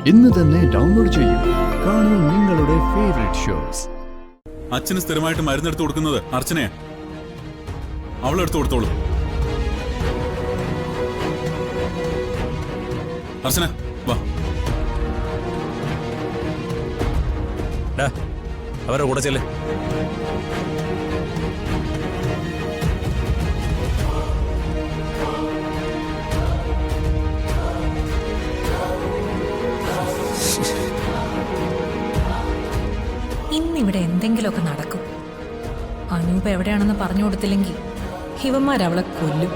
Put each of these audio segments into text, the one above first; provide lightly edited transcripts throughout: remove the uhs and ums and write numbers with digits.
ഇന്ന് തന്നെ ഡൗൺലോഡ് ചെയ്യൂ. കാണൂ നിങ്ങളുടെ ഫേവറേറ്റ് ഷോസ്. അച്ഛന് സ്ഥിരമായിട്ട് മരുന്നെടുത്ത് കൊടുക്കുന്നത് അർച്ചനയാ. അവളെടുത്ത് കൊടുത്തോളൂ. അർച്ചന വാ. അവരുടെ കൂടെ ചെല്ലേ. ഇന്നിവിടെ എന്തെങ്കിലുമൊക്കെ നടക്കും. അനൂപ് എവിടെയാണെന്ന് പറഞ്ഞു കൊടുത്തില്ലെങ്കിൽ ഇവന്മാരവളെ കൊല്ലും.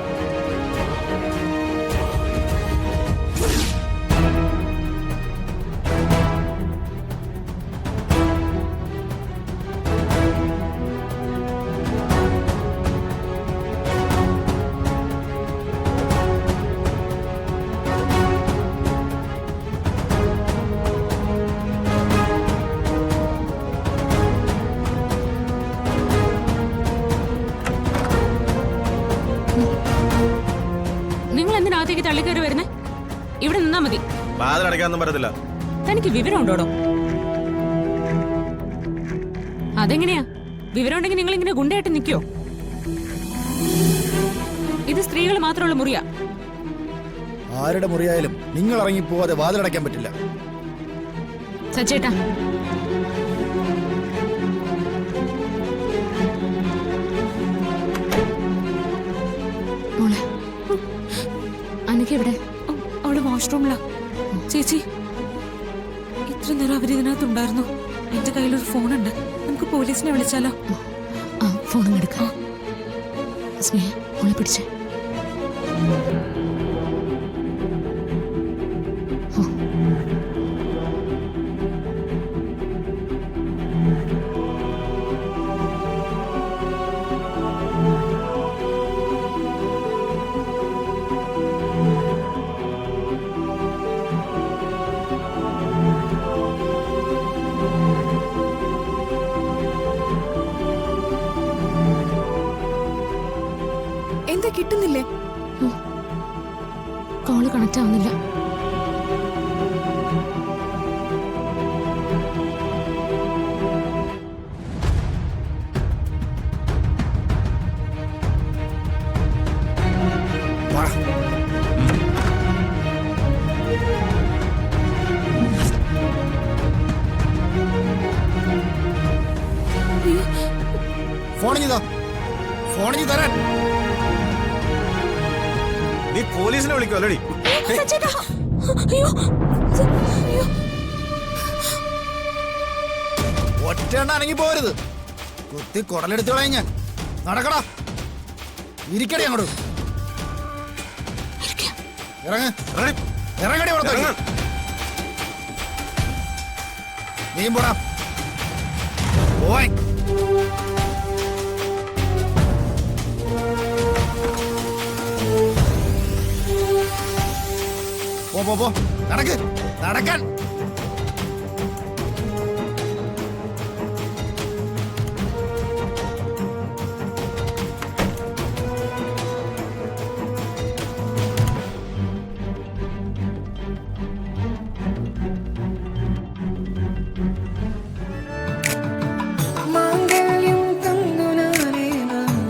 നിങ്ങൾ എന്തിനകത്തേക്ക് തള്ളിക്കയറി വരുന്നേ? ഇവിടെ നിന്നാ മതി. വാതിലടയ്ക്കാനൊന്നും പറ്റത്തില്ല. തനിക്ക് വിവരം ഉണ്ടോടോ? അതെങ്ങനെയാ? വിവരം ഉണ്ടെങ്കിൽ നിങ്ങൾ ഇങ്ങനെ ഗുണ്ടയായിട്ട് നിൽക്കോ? ഇത് സ്ത്രീകൾ മാത്രമുള്ള മുറിയാ. ആരുടെ മുറിയായാലും നിങ്ങൾ ഇറങ്ങി പോവാതെ വാതിലടയ്ക്കാൻ പറ്റില്ല. സച്ചേട്ടാ, അനക്കെവിടെ? അവള് വാഷ്റൂമിലാ. ചേച്ചി, ഇത്ര നേരം അവരിതിനകത്തുണ്ടായിരുന്നു. എന്റെ കയ്യിലൊരു ഫോണുണ്ട്. നമുക്ക് പോലീസിനെ വിളിച്ചാലോ? ഫോൺ എടുക്കാം. സ്നേഹ മോളെ പിടിച്ചേ. എന്താ കിട്ടുന്നില്ലേ? കോള് കണക്ട് ആവുന്നില്ല. ഫോണിഞ്ഞു തരാൻ നീ പോലീസിനെ വിളിക്കോ? അല്ലടി, ഒറ്റണ്ണാണെങ്കി പോരുത്. കുത്തി കുടലെടുത്ത് കളയും ഞാൻ. നടക്കടാ, ഇരിക്കടി അങ്ങോട്ട്. ഇറങ്ങ, ഇറങ്ങടി പുറത്തേക്ക്. നീയും പോടാ. പോയി പോ, നടക്ക്, നടക്കാൻ.